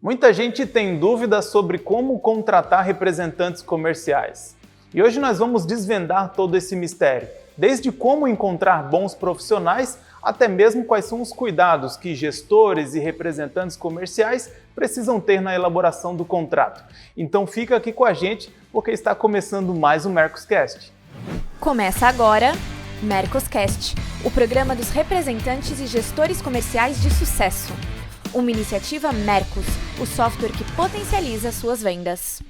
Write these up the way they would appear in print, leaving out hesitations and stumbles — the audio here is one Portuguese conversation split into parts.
Muita gente tem dúvidas sobre como contratar representantes comerciais. E hoje nós vamos desvendar todo esse mistério, desde como encontrar bons profissionais até mesmo quais são os cuidados que gestores e representantes comerciais precisam ter na elaboração do contrato. Então fica aqui com a gente porque está começando mais um Mercoscast. Começa agora Mercoscast, o programa dos representantes e gestores comerciais de sucesso. Uma iniciativa Mercos, o software que potencializa suas vendas.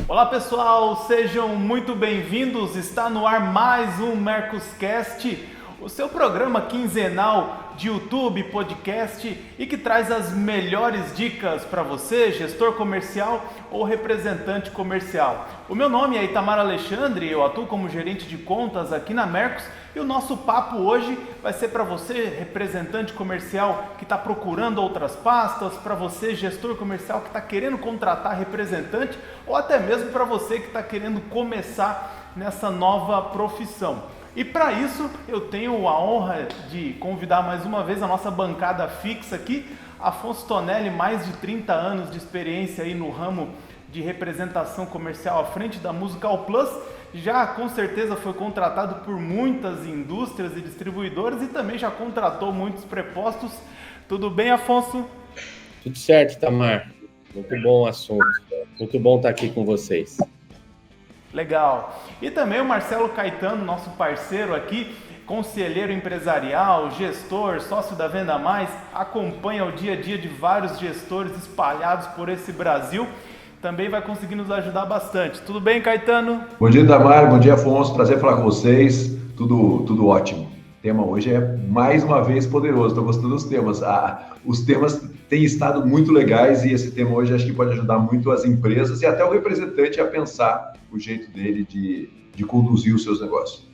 Olá pessoal, sejam muito bem-vindos. Está no ar mais um Mercoscast, o seu programa quinzenal de YouTube, podcast e que traz as melhores dicas para você, gestor comercial ou representante comercial. O meu nome é Itamar Alexandre, eu atuo como gerente de contas aqui na Mercos e o nosso papo hoje vai ser para você, representante comercial que está procurando outras pastas, para você, gestor comercial que está querendo contratar representante ou até mesmo para você que está querendo começar nessa nova profissão. E para isso eu tenho a honra de convidar mais uma vez a nossa bancada fixa aqui, Afonso Tonelli, mais de 30 anos de experiência aí no ramo de representação comercial à frente da Musical Plus, já com certeza foi contratado por muitas indústrias e distribuidoras e também já contratou muitos prepostos. Tudo bem, Afonso? Tudo certo, Tamar. Muito bom o assunto. Muito bom estar aqui com vocês. Legal. E também o Marcelo Caetano, nosso parceiro aqui, conselheiro empresarial, gestor, sócio da Venda Mais, acompanha o dia a dia de vários gestores espalhados por esse Brasil. Também vai conseguir nos ajudar bastante. Tudo bem, Caetano? Bom dia, Tamar. Bom dia, Afonso. Prazer falar com vocês. Tudo ótimo. O tema hoje é mais uma vez poderoso. Estou gostando dos temas. Os temas têm estado muito legais e esse tema hoje acho que pode ajudar muito as empresas e até o representante a pensar o jeito dele de conduzir os seus negócios.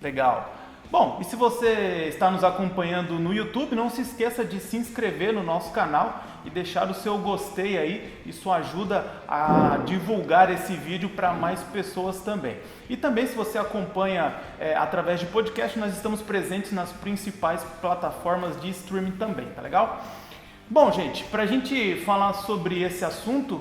Legal. Bom, e se você está nos acompanhando no YouTube, não se esqueça de se inscrever no nosso canal e deixar o seu gostei aí. Isso ajuda a divulgar esse vídeo para mais pessoas também. E também, se você acompanha através de podcast, nós estamos presentes nas principais plataformas de streaming também, tá legal? Bom, gente, para a gente falar sobre esse assunto,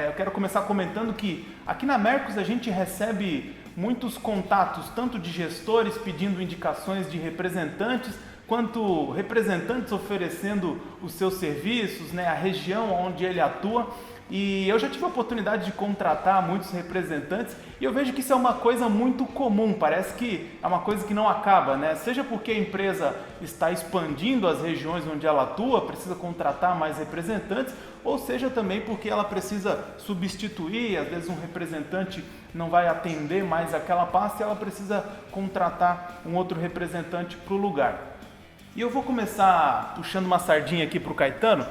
eu quero começar comentando que aqui na Mercos a gente recebe muitos contatos, tanto de gestores pedindo indicações de representantes, quanto representantes oferecendo os seus serviços, né, a região onde ele atua. E eu já tive a oportunidade de contratar muitos representantes e eu vejo que isso é uma coisa muito comum, parece que é uma coisa que não acaba, né? Seja porque a empresa está expandindo as regiões onde ela atua, precisa contratar mais representantes, ou seja também porque ela precisa substituir, às vezes um representante não vai atender mais aquela pasta e ela precisa contratar um outro representante para o lugar. E eu vou começar puxando uma sardinha aqui para o Caetano.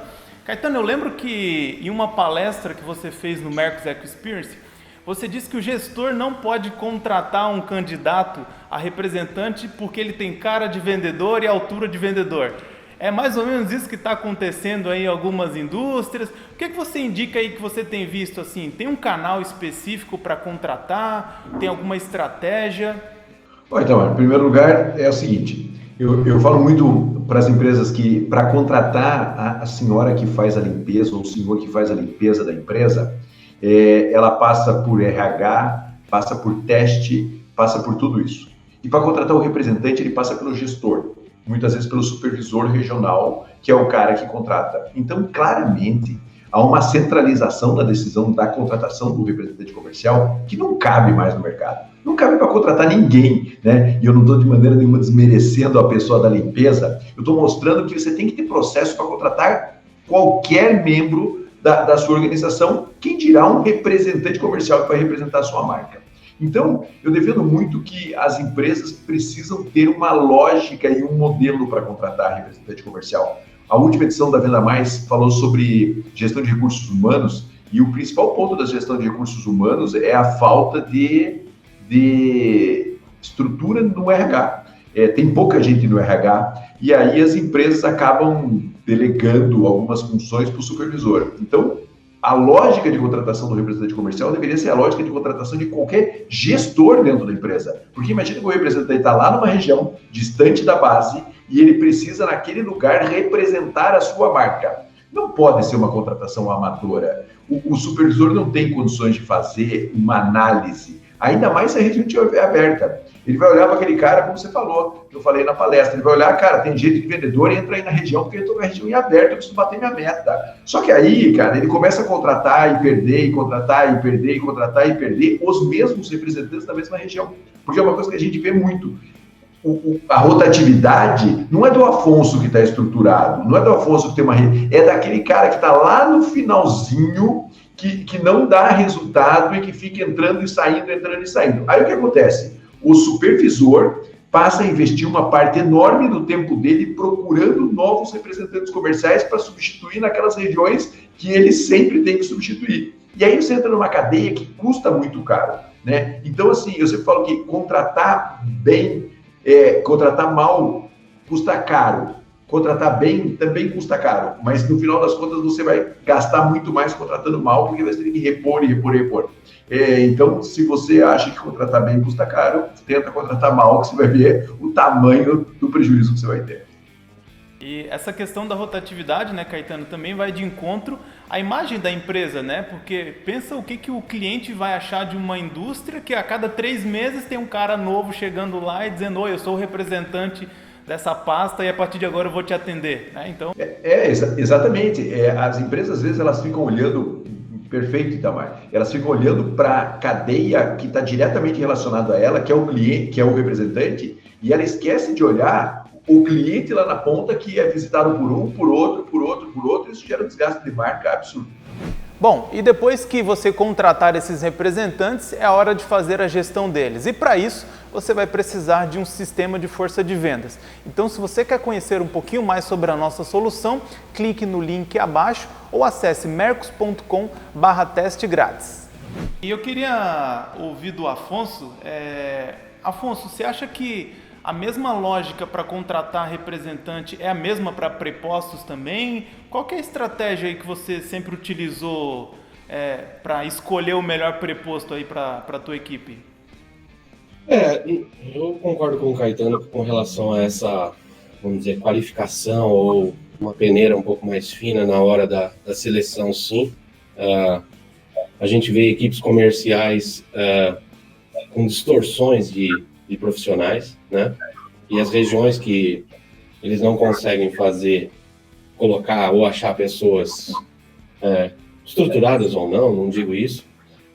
Caetano, eu lembro que em uma palestra que você fez no Mercos Eco Experience, você disse que o gestor não pode contratar um candidato a representante porque ele tem cara de vendedor e altura de vendedor. É mais ou menos isso que está acontecendo aí em algumas indústrias. O que você indica aí que você tem visto assim? Tem um canal específico para contratar? Tem alguma estratégia? Então, em primeiro lugar, é o seguinte, eu falo muito para as empresas que para contratar a senhora que faz a limpeza ou o senhor que faz a limpeza da empresa, ela passa por RH, passa por teste, passa por tudo isso. E para contratar o representante, ele passa pelo gestor, muitas vezes pelo supervisor regional, que é o cara que contrata. Então, claramente, há uma centralização da decisão da contratação do representante comercial que não cabe mais no mercado. Não cabe para contratar ninguém, né? E eu não estou de maneira nenhuma desmerecendo a pessoa da limpeza. Eu estou mostrando que você tem que ter processo para contratar qualquer membro da sua organização, quem dirá um representante comercial que vai representar a sua marca. Então, eu defendo muito que as empresas precisam ter uma lógica e um modelo para contratar representante comercial. A última edição da Venda Mais falou sobre gestão de recursos humanos e o principal ponto da gestão de recursos humanos é a falta de estrutura no RH. Tem pouca gente no RH e aí as empresas acabam delegando algumas funções para o supervisor. Então, a lógica de contratação do representante comercial deveria ser a lógica de contratação de qualquer gestor dentro da empresa. Porque imagina que o representante está lá numa região distante da base e ele precisa, naquele lugar, representar a sua marca. Não pode ser uma contratação amadora. O supervisor não tem condições de fazer uma análise, ainda mais se a região estiver aberta. Ele vai olhar para aquele cara, como você falou, que eu falei na palestra, ele vai olhar, cara, tem jeito de vendedor, entra aí na região, porque eu estou na região em aberta, eu preciso bater minha meta. Só que aí, cara, ele começa a contratar e perder, e contratar e perder, e contratar e perder os mesmos representantes da mesma região. Porque é uma coisa que a gente vê muito. A rotatividade não é do Afonso que está estruturado, não é do Afonso que tem uma rede, é daquele cara que está lá no finalzinho, que não dá resultado e que fica entrando e saindo, entrando e saindo. Aí o que acontece? O supervisor passa a investir uma parte enorme do tempo dele procurando novos representantes comerciais para substituir naquelas regiões que ele sempre tem que substituir. E aí você entra numa cadeia que custa muito caro, né? Então, assim, eu sempre falo que contratar bem, contratar mal custa caro. Contratar bem também custa caro, mas no final das contas você vai gastar muito mais contratando mal, porque você tem que repor e repor e repor. Então, se você acha que contratar bem custa caro, tenta contratar mal, que você vai ver o tamanho do prejuízo que você vai ter. E essa questão da rotatividade, né, Caetano, também vai de encontro à imagem da empresa, né? Porque pensa o que o cliente vai achar de uma indústria que a cada 3 meses tem um cara novo chegando lá e dizendo: oi, eu sou o representante dessa pasta e a partir de agora eu vou te atender, né? Então... Exatamente. As empresas, às vezes, elas ficam olhando... Perfeito, Itamar. Elas ficam olhando para a cadeia que está diretamente relacionada a ela, que é o cliente, que é o representante, e ela esquece de olhar o cliente lá na ponta que é visitado por um, por outro, e isso gera um desgaste de marca absurdo. Bom, e depois que você contratar esses representantes, é a hora de fazer a gestão deles. E para isso, você vai precisar de um sistema de força de vendas. Então, se você quer conhecer um pouquinho mais sobre a nossa solução, clique no link abaixo ou acesse mercos.com/teste grátis. E eu queria ouvir do Afonso. Afonso, você acha que a mesma lógica para contratar representante é a mesma para prepostos também? Qual que é a estratégia aí que você sempre utilizou para escolher o melhor preposto aí para a tua equipe? Eu concordo com o Caetano com relação a essa, vamos dizer, qualificação ou uma peneira um pouco mais fina na hora da seleção, sim. A gente vê equipes comerciais com distorções de profissionais, né? E as regiões que eles não conseguem colocar ou achar pessoas estruturadas ou não digo isso,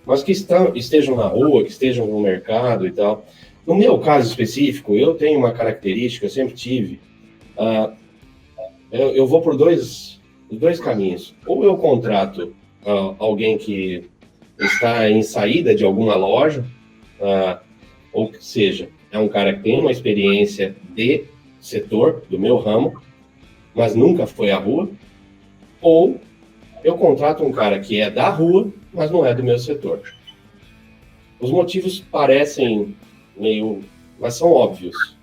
mas que estejam na rua, que estejam no mercado e tal. No meu caso específico, eu tenho uma característica, eu sempre tive, eu vou por dois caminhos. Ou eu contrato alguém que está em saída de alguma loja, ou seja, é um cara que tem uma experiência de setor, do meu ramo, mas nunca foi à rua, ou eu contrato um cara que é da rua, mas não é do meu setor. Os motivos parecem mas são óbvios.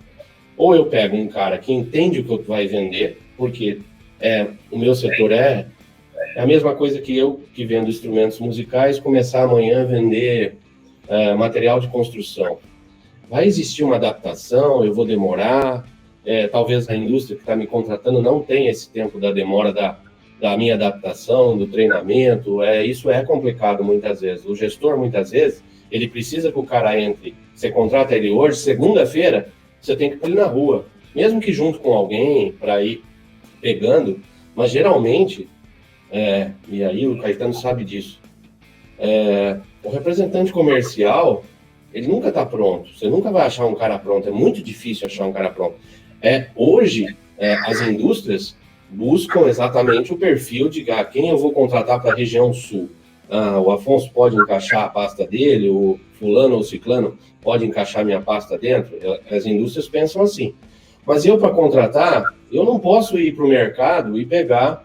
Ou eu pego um cara que entende o que eu vai vender, porque o meu setor é a mesma coisa que eu, que vendo instrumentos musicais, começar amanhã a vender material de construção. Vai existir uma adaptação, eu vou demorar, talvez a indústria que está me contratando não tenha esse tempo da demora da minha adaptação, do treinamento, isso é complicado muitas vezes. O gestor, muitas vezes, ele precisa que o cara entre, você contrata ele hoje, segunda-feira, você tem que pôr ele na rua, mesmo que junto com alguém, para ir pegando, mas geralmente, e aí o Caetano sabe disso, o representante comercial, ele nunca está pronto, você nunca vai achar um cara pronto, é muito difícil achar um cara pronto. Hoje, as indústrias buscam exatamente o perfil de quem eu vou contratar para a região sul. O Afonso pode encaixar a pasta dele, o fulano ou ciclano pode encaixar minha pasta dentro. As indústrias pensam assim. Mas eu, para contratar, eu não posso ir para o mercado e pegar,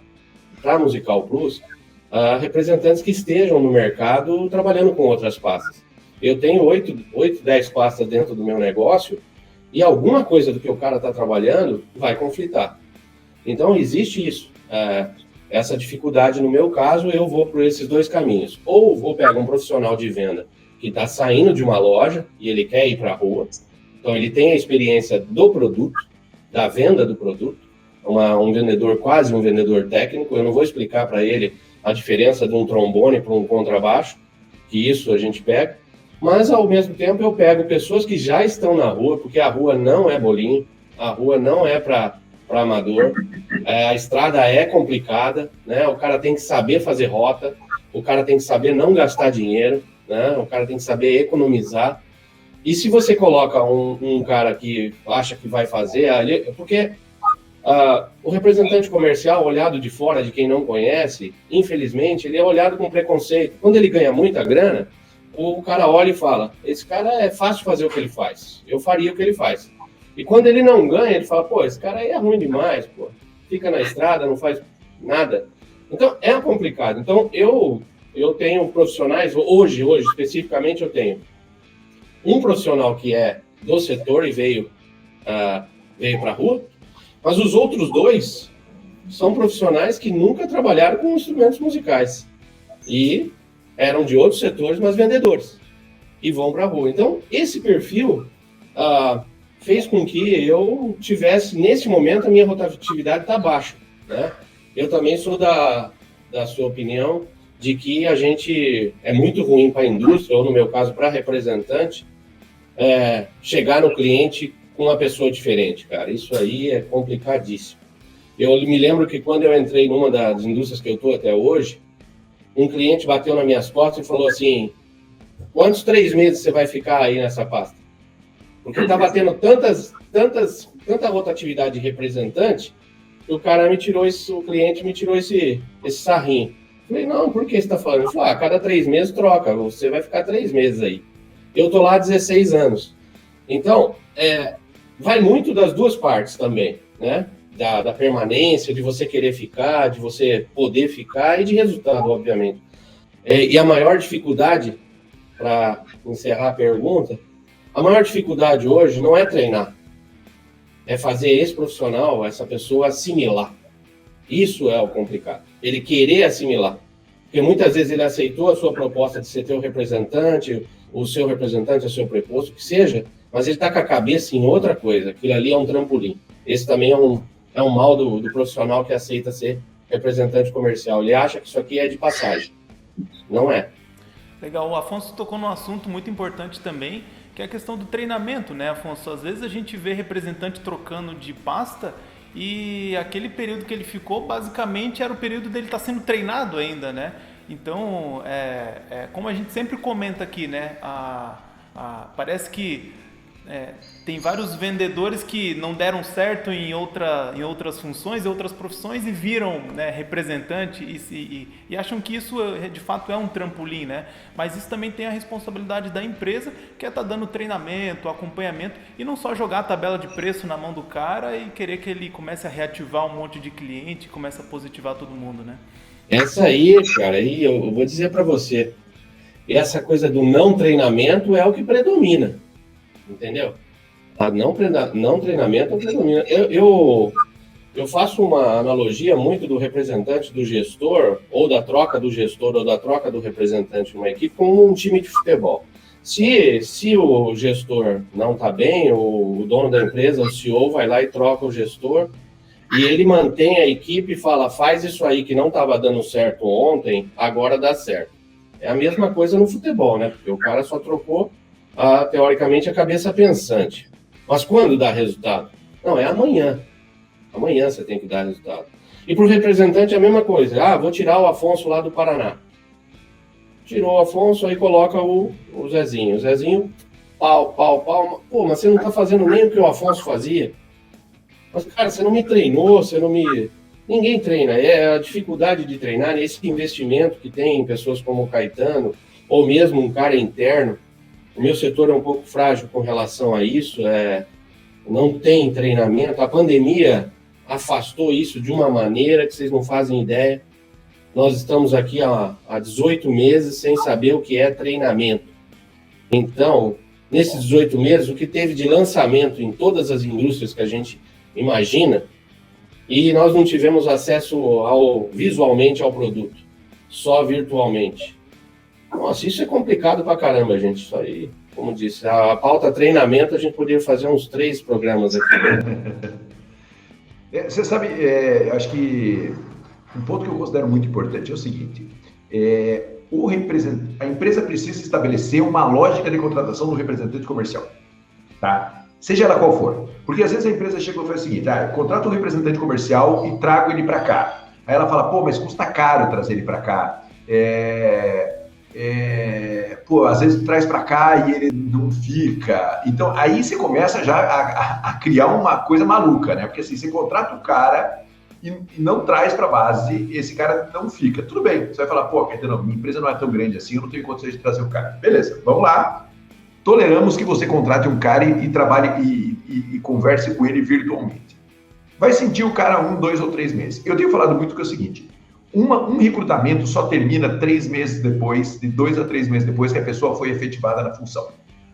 para a Musical Plus, representantes que estejam no mercado trabalhando com outras pastas. Eu tenho 8, 10 pastas dentro do meu negócio e alguma coisa do que o cara está trabalhando vai conflitar. Então, existe isso. Essa dificuldade, no meu caso, eu vou por esses dois caminhos. Ou vou pegar um profissional de venda que está saindo de uma loja e ele quer ir para a rua. Então, ele tem a experiência do produto, da venda do produto, um vendedor, quase um vendedor técnico. Eu não vou explicar para ele a diferença de um trombone para um contrabaixo, que isso a gente pega, mas ao mesmo tempo eu pego pessoas que já estão na rua, porque a rua não é bolinho, a rua não é para amador, a estrada é complicada, né? O cara tem que saber fazer rota, o cara tem que saber não gastar dinheiro, né? O cara tem que saber economizar. E se você coloca um cara que acha que vai fazer, porque o representante comercial, olhado de fora, de quem não conhece, infelizmente, ele é olhado com preconceito. Quando ele ganha muita grana, o cara olha e fala, esse cara é fácil fazer o que ele faz, eu faria o que ele faz. E quando ele não ganha, ele fala, pô, esse cara aí é ruim demais, pô, fica na estrada, não faz nada. Então, é complicado. Então, eu tenho profissionais, hoje especificamente, eu tenho um profissional que é do setor e veio para a rua, mas os outros dois são profissionais que nunca trabalharam com instrumentos musicais e eram de outros setores, mas vendedores, e vão para a rua. Então, esse perfil fez com que eu tivesse, nesse momento, a minha rotatividade está baixa, né? Eu também sou da sua opinião de que a gente é muito ruim para a indústria, ou no meu caso, para representante, chegar no cliente com uma pessoa diferente, cara. Isso aí é complicadíssimo. Eu me lembro que quando eu entrei numa das indústrias que eu estou até hoje, um cliente bateu nas minhas costas e falou assim, quantos 3 meses você vai ficar aí nessa pasta? Porque estava tendo tanta rotatividade de representante, que o cliente me tirou esse sarrinho. Falei, não, por que você está falando? Ele falou, a cada 3 meses troca, você vai ficar 3 meses aí. Eu estou lá há 16 anos. Então, vai muito das duas partes também, né? Da permanência, de você querer ficar, de você poder ficar e de resultado, obviamente. E a maior dificuldade, para encerrar a pergunta, a maior dificuldade hoje não é treinar, é fazer esse profissional, essa pessoa assimilar. Isso é o complicado. Ele querer assimilar. Porque muitas vezes ele aceitou a sua proposta de ser teu representante, o seu representante, o seu preposto, que seja, mas ele está com a cabeça em outra coisa. Aquilo ali é um trampolim. Esse também é um mal do profissional que aceita ser representante comercial. Ele acha que isso aqui é de passagem. Não é. Legal. O Afonso tocou num assunto muito importante também, que é a questão do treinamento, né, Afonso? Às vezes a gente vê representante trocando de pasta e aquele período que ele ficou, basicamente, era o período dele estar sendo treinado ainda, né? Então, como a gente sempre comenta aqui, né, parece que tem vários vendedores que não deram certo em outras funções, em outras profissões e viram, né, representante e acham que isso de fato é um trampolim, né? Mas isso também tem a responsabilidade da empresa, que é estar dando treinamento, acompanhamento e não só jogar a tabela de preço na mão do cara e querer que ele comece a reativar um monte de cliente, comece a positivar todo mundo, né? Essa aí, cara, aí eu vou dizer para você, essa coisa do não treinamento é o que predomina. Entendeu? Não treinamento predomina. Eu faço uma analogia muito do representante do gestor, ou da troca do gestor, ou da troca do representante de uma equipe, com um time de futebol. Se o gestor não está bem, o dono da empresa, o CEO, vai lá e troca o gestor, e ele mantém a equipe e fala, faz isso aí que não estava dando certo ontem, agora dá certo. É a mesma coisa no futebol, né? Porque o cara só trocou teoricamente, a cabeça pensante. Mas quando dá resultado? Não, é amanhã. Amanhã você tem que dar resultado. E para o representante é a mesma coisa. Vou tirar o Afonso lá do Paraná. Tirou o Afonso, aí coloca o Zezinho. O Zezinho, pau. Pô, mas você não está fazendo nem o que o Afonso fazia. Mas, cara, você não me treinou, Ninguém treina. É a dificuldade de treinar, esse investimento que tem em pessoas como o Caetano, ou mesmo um cara interno. O meu setor é um pouco frágil com relação a isso, não tem treinamento. A pandemia afastou isso de uma maneira que vocês não fazem ideia. Nós estamos aqui há 18 meses sem saber o que é treinamento. Então, nesses 18 meses, o que teve de lançamento em todas as indústrias que a gente imagina, e nós não tivemos acesso visualmente ao produto, só virtualmente. Nossa, isso é complicado pra caramba, gente. Isso aí, como disse, a pauta treinamento, a gente poderia fazer uns 3 programas aqui. Você sabe, acho que um ponto que eu considero muito importante é o seguinte: a empresa precisa estabelecer uma lógica de contratação do representante comercial, tá? Seja ela qual for. Porque às vezes a empresa chega e faz o seguinte: eu contrato um representante comercial e trago ele para cá. Aí ela fala, pô, mas custa caro trazer ele para cá. Às vezes traz para cá e ele não fica. Então, aí você começa já a criar uma coisa maluca, né? Porque assim, você contrata o cara e não traz para base, esse cara não fica. Tudo bem, você vai falar, pô, minha empresa não é tão grande assim, eu não tenho condições de trazer o cara. Beleza, vamos lá. Toleramos que você contrate um cara e trabalhe e converse com ele virtualmente. Vai sentir o cara 1, 2 ou 3 meses. Eu tenho falado muito que é o seguinte: um recrutamento só termina 3 meses depois, de 2 a 3 meses depois que a pessoa foi efetivada na função.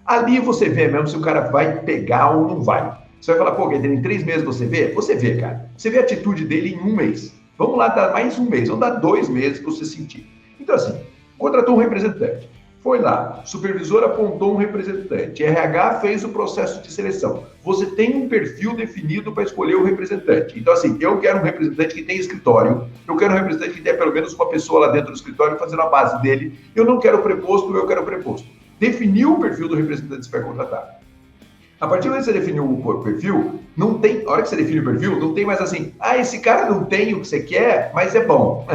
Ali você vê mesmo se o cara vai pegar ou não vai. Você vai falar, pô, em 3 meses você vê? Você vê, cara. Você vê a atitude dele em 1 mês. Vamos lá dar mais 1 mês, vamos dar 2 meses para você sentir. Então assim, contratou um representante. Foi lá, supervisor apontou um representante, RH fez o processo de seleção. Você tem um perfil definido para escolher o representante. Então, assim, eu quero um representante que tenha escritório, eu quero um representante que tenha pelo menos uma pessoa lá dentro do escritório fazendo a base dele. Eu não quero preposto, eu quero preposto. Definiu o perfil do representante que você vai contratar. A partir do momento que você definiu o perfil, não tem, a hora que você define o perfil, não tem mais assim, esse cara não tem o que você quer, mas é bom.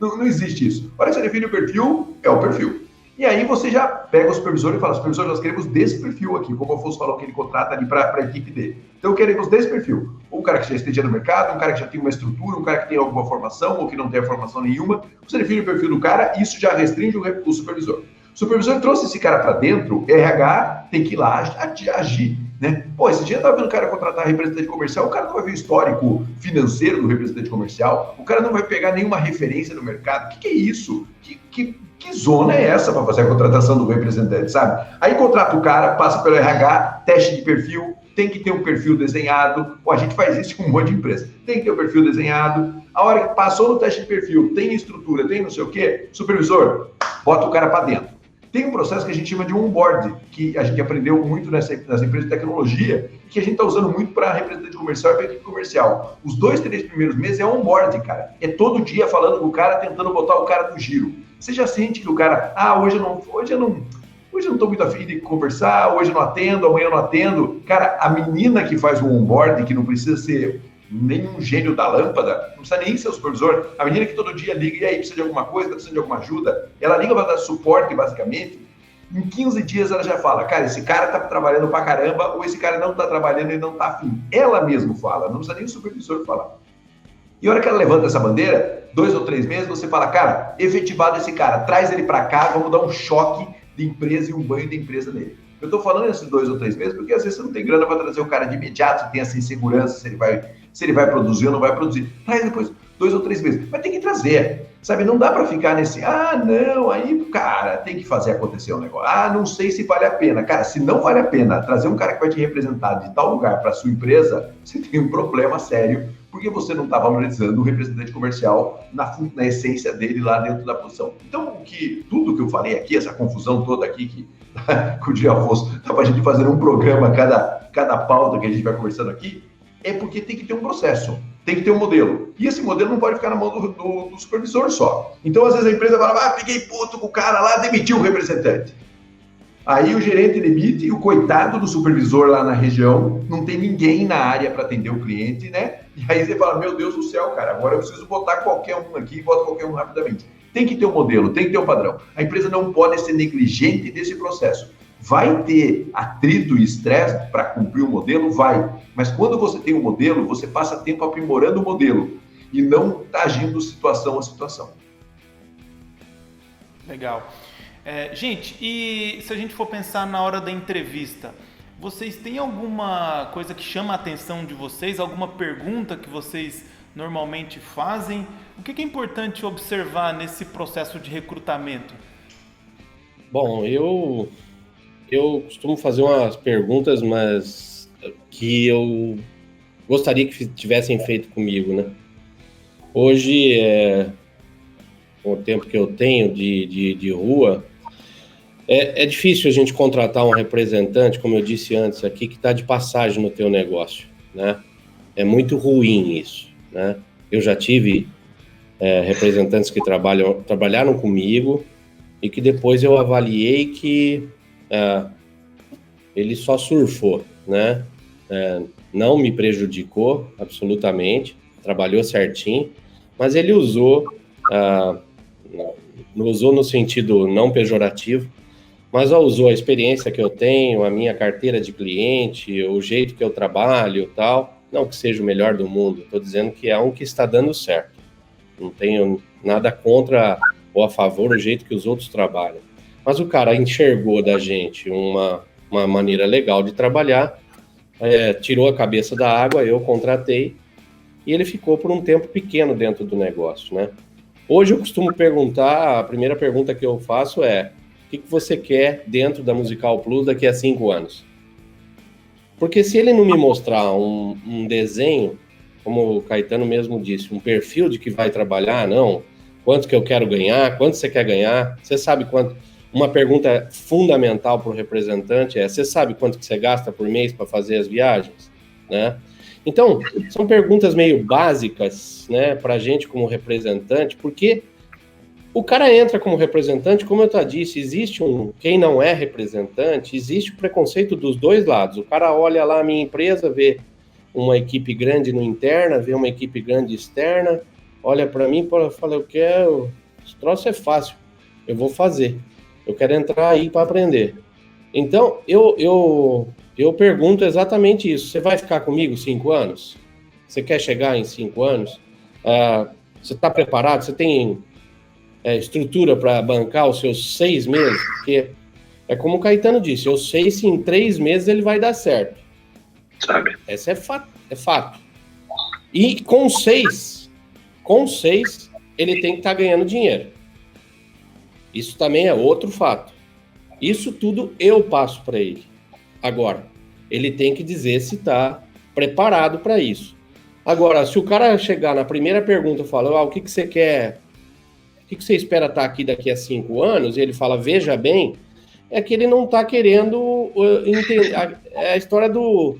Não existe isso. A hora que você define o perfil, é o perfil. E aí você já pega o supervisor e fala, supervisor, nós queremos desse perfil aqui, como o Afonso falou que ele contrata ali para a equipe dele. Então queremos desse perfil. Ou um cara que já esteja no mercado, um cara que já tem uma estrutura, um cara que tem alguma formação ou que não tem formação nenhuma. Você define o perfil do cara, isso já restringe o supervisor. O supervisor trouxe esse cara para dentro, RH tem que ir lá agir, né? Pô, esse dia eu estava vendo o cara contratar representante comercial, o cara não vai ver o histórico financeiro do representante comercial, o cara não vai pegar nenhuma referência no mercado. O que é isso? Que zona é essa para fazer a contratação do representante, sabe? Aí contrata o cara, passa pelo RH, teste de perfil, tem que ter um perfil desenhado. Pô, a gente faz isso com um monte de empresa. Tem que ter um perfil desenhado. A hora que passou no teste de perfil, tem estrutura, tem não sei o quê, supervisor, bota o cara para dentro. Tem um processo que a gente chama de onboard, que a gente aprendeu muito nas empresas de tecnologia e que a gente está usando muito para representante comercial e para equipe comercial. Os 2, 3 primeiros meses é onboard, cara. É todo dia falando com o cara, tentando botar o cara no giro. Você já sente que o cara, hoje eu não estou muito afim de conversar, hoje eu não atendo, amanhã eu não atendo. Cara, a menina que faz o onboard, que não precisa ser nenhum gênio da lâmpada, não precisa nem ser o supervisor, a menina que todo dia liga, e aí, precisa de alguma coisa, precisa de alguma ajuda, ela liga para dar suporte, basicamente, em 15 dias ela já fala, cara, esse cara tá trabalhando pra caramba, ou esse cara não tá trabalhando e não tá afim. Ela mesmo fala, não precisa nem o supervisor falar. E a hora que ela levanta essa bandeira, 2 ou 3 meses, você fala, cara, efetivado esse cara, traz ele para cá, vamos dar um choque de empresa e um banho de empresa nele. Eu estou falando esses 2 ou 3 meses porque às vezes você não tem grana para trazer o cara de imediato, tem essa insegurança se ele vai produzir ou não vai produzir. Traz depois 2 ou 3 meses. Mas tem que trazer, sabe? Não dá para ficar nesse, não, aí, cara, tem que fazer acontecer o negócio. Não sei se vale a pena. Cara, se não vale a pena trazer um cara que vai te representar de tal lugar para sua empresa, você tem um problema sério, porque você não está valorizando o representante comercial na essência dele lá dentro da posição. Então, tudo que eu falei aqui, essa confusão toda aqui que o Diego Afonso dá para a gente fazer um programa, cada pauta que a gente vai conversando aqui, é porque tem que ter um processo, tem que ter um modelo. E esse modelo não pode ficar na mão do supervisor só. Então, às vezes a empresa fala, peguei puto com o cara lá, demitiu o representante. Aí o gerente demite e o coitado do supervisor lá na região, não tem ninguém na área para atender o cliente, né? E aí você fala, meu Deus do céu, cara, agora eu preciso botar qualquer um aqui e boto qualquer um rapidamente. Tem que ter um modelo, tem que ter um padrão. A empresa não pode ser negligente desse processo. Vai ter atrito e estresse para cumprir o modelo? Vai. Mas quando você tem um modelo, você passa tempo aprimorando o modelo e não agindo situação a situação. Legal. Gente, e se a gente for pensar na hora da entrevista, vocês têm alguma coisa que chama a atenção de vocês? Alguma pergunta que vocês normalmente fazem? O que é importante observar nesse processo de recrutamento? Bom, eu costumo fazer umas perguntas, mas que eu gostaria que tivessem feito comigo, né? Hoje, com o tempo que eu tenho de rua, é difícil a gente contratar um representante, como eu disse antes aqui, que está de passagem no teu negócio, né? é muito ruim isso, né? Eu já tive representantes que trabalharam comigo e que depois eu avaliei que ele só surfou, né? Não me prejudicou absolutamente, trabalhou certinho, mas ele usou no sentido não pejorativo, mas usou a experiência que eu tenho, a minha carteira de cliente, o jeito que eu trabalho e tal, não que seja o melhor do mundo, estou dizendo que é um que está dando certo. Não tenho nada contra ou a favor do jeito que os outros trabalham. Mas o cara enxergou da gente uma maneira legal de trabalhar, tirou a cabeça da água, eu contratei, e ele ficou por um tempo pequeno dentro do negócio, né? Hoje eu costumo perguntar, a primeira pergunta que eu faço é: o que você quer dentro da Musical Plus daqui a 5 anos? Porque se ele não me mostrar um desenho, como o Caetano mesmo disse, um perfil de que vai trabalhar, não, quanto que eu quero ganhar, quanto você quer ganhar, você sabe quanto... Uma pergunta fundamental para o representante é: você sabe quanto que você gasta por mês para fazer as viagens, né? Então, são perguntas meio básicas, né, para a gente como representante, porque o cara entra como representante, como eu já disse, existe quem não é representante, existe o preconceito dos dois lados. O cara olha lá a minha empresa, vê uma equipe grande no interna, vê uma equipe grande externa, olha para mim e fala: eu quero, esse troço é fácil, eu vou fazer, eu quero entrar aí para aprender. Então, eu pergunto exatamente isso: você vai ficar comigo 5 anos? Você quer chegar em 5 anos? Você está preparado? Você tem estrutura para bancar os seus 6 meses? Porque é como o Caetano disse, eu sei se em 3 meses ele vai dar certo. Sabe? Esse é fato. E com 6, ele tem que estar ganhando dinheiro. Isso também é outro fato. Isso tudo eu passo para ele. Agora, ele tem que dizer se está preparado para isso. Agora, se o cara chegar na primeira pergunta e falar: o que você quer, o que você espera estar aqui daqui a 5 anos, e ele fala: veja bem, é que ele não está querendo entender a história do